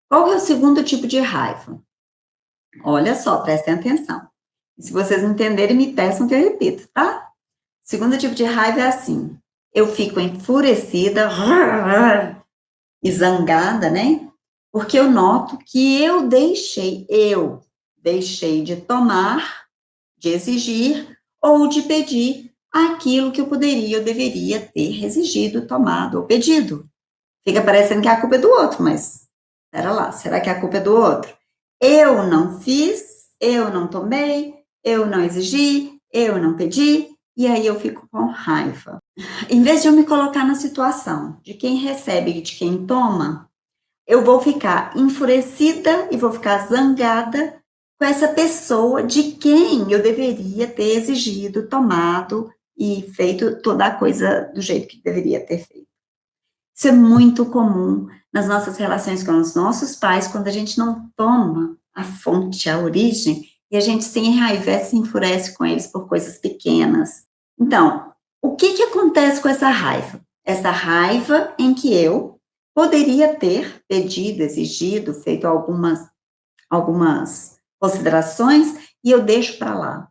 Qual que é o segundo tipo de raiva? Olha só, prestem atenção. Se vocês entenderem, me peçam que eu repita, tá? O segundo tipo de raiva é assim: eu fico enfurecida e zangada, né? Porque eu noto que eu deixei de tomar, de exigir ou de pedir aquilo que eu poderia, eu deveria ter exigido, tomado ou pedido. Fica parecendo que a culpa é do outro, mas espera lá, será que a culpa é do outro? Eu não fiz, eu não tomei, eu não exigi, eu não pedi, e aí eu fico com raiva. Em vez de eu me colocar na situação de quem recebe e de quem toma, eu vou ficar enfurecida e vou ficar zangada com essa pessoa de quem eu deveria ter exigido, tomado e feito toda a coisa do jeito que deveria ter feito. Isso é muito comum nas nossas relações com os nossos pais, quando a gente não toma a fonte, a origem, e a gente se enraivece e enfurece com eles por coisas pequenas. Então, o que que acontece com essa raiva? Essa raiva em que eu poderia ter pedido, exigido, feito algumas considerações e eu deixo para lá.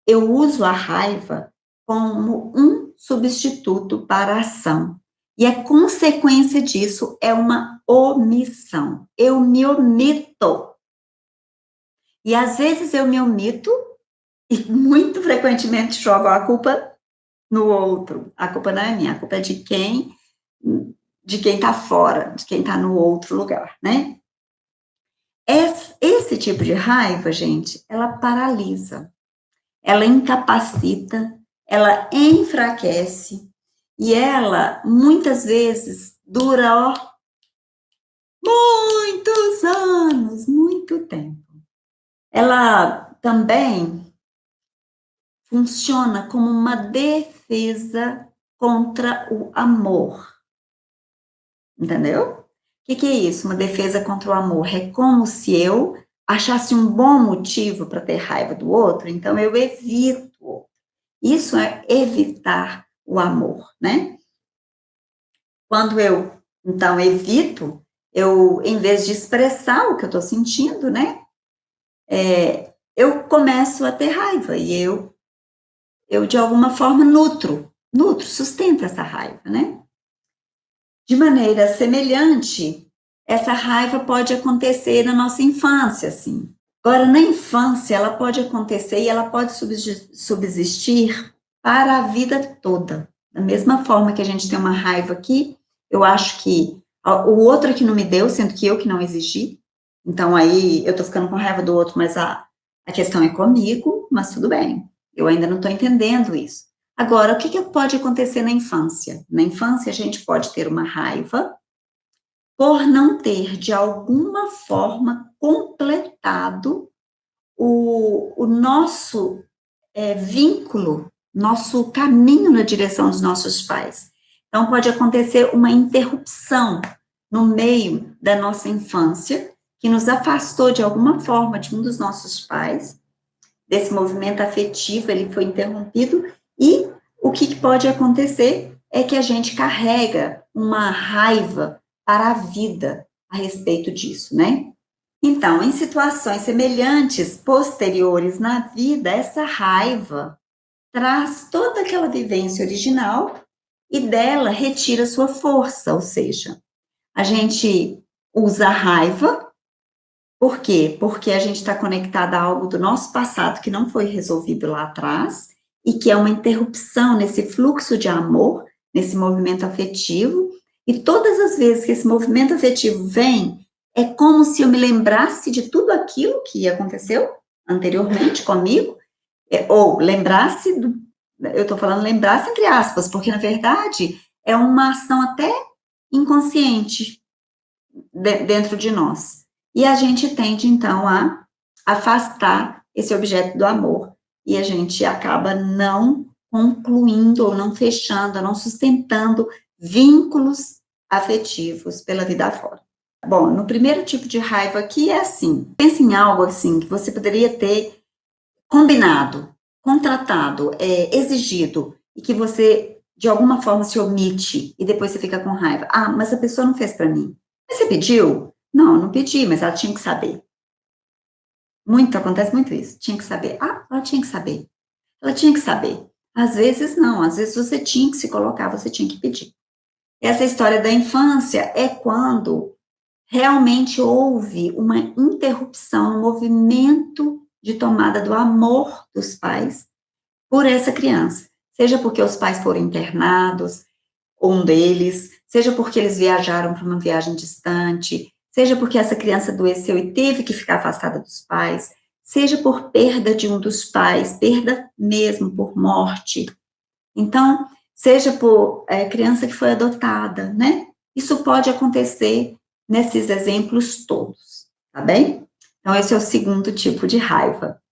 Eu uso a raiva como um substituto para a ação. E a consequência disso é uma omissão. Eu me omito. E às vezes eu me omito e muito frequentemente jogo a culpa no outro. A culpa não é minha, a culpa é de quem está fora, de quem está no outro lugar, né? Esse tipo de raiva, gente, ela paralisa, ela incapacita, ela enfraquece e ela muitas vezes dura muitos anos, muito tempo. Ela também funciona como uma defesa contra o amor. Entendeu? O que é isso? Uma defesa contra o amor. É como se eu achasse um bom motivo para ter raiva do outro, então eu evito. Isso é evitar o amor, né? Quando eu, então, evito, em vez de expressar o que eu estou sentindo, né? Eu começo a ter raiva e eu de alguma forma sustento essa raiva, né? De maneira semelhante, essa raiva pode acontecer na nossa infância, assim. Agora, na infância, ela pode acontecer e ela pode subsistir para a vida toda. Da mesma forma que a gente tem uma raiva aqui, eu acho que o outro é que não me deu, sendo que eu que não exigi. Então, aí, eu estou ficando com raiva do outro, mas a questão é comigo, mas tudo bem. Eu ainda não estou entendendo isso. Agora, o que pode acontecer na infância? Na infância, a gente pode ter uma raiva por não ter, de alguma forma, completado o nosso vínculo, nosso caminho na direção dos nossos pais. Então, pode acontecer uma interrupção no meio da nossa infância, que nos afastou de alguma forma de um dos nossos pais, desse movimento afetivo, ele foi interrompido, e o que pode acontecer é que a gente carrega uma raiva para a vida a respeito disso, né? Então, em situações semelhantes, posteriores na vida, essa raiva traz toda aquela vivência original e dela retira sua força, ou seja, a gente usa a raiva. Por quê? Porque a gente está conectada a algo do nosso passado que não foi resolvido lá atrás e que é uma interrupção nesse fluxo de amor, nesse movimento afetivo, e todas as vezes que esse movimento afetivo vem, é como se eu me lembrasse de tudo aquilo que aconteceu anteriormente comigo, ou lembrasse eu estou falando lembrasse entre aspas, porque na verdade é uma ação até inconsciente dentro de nós. E a gente tende, então, a afastar esse objeto do amor. E a gente acaba não concluindo, ou não fechando, ou não sustentando vínculos afetivos pela vida afora. Bom, no primeiro tipo de raiva aqui é assim, pense em algo assim, que você poderia ter combinado, contratado, exigido, e que você, de alguma forma, se omite, e depois você fica com raiva. Ah, mas a pessoa não fez para mim. Mas você pediu? Não, não pedi, mas ela tinha que saber. Acontece muito isso, tinha que saber. Ah, ela tinha que saber. Ela tinha que saber. Às vezes não, às vezes você tinha que se colocar, você tinha que pedir. Essa história da infância é quando realmente houve uma interrupção no movimento de tomada do amor dos pais por essa criança. Seja porque os pais foram internados, um deles, seja porque eles viajaram para uma viagem distante, seja porque essa criança adoeceu e teve que ficar afastada dos pais, seja por perda de um dos pais, perda mesmo por morte. Então, seja por criança que foi adotada, né? Isso pode acontecer nesses exemplos todos, tá bem? Então, esse é o segundo tipo de raiva.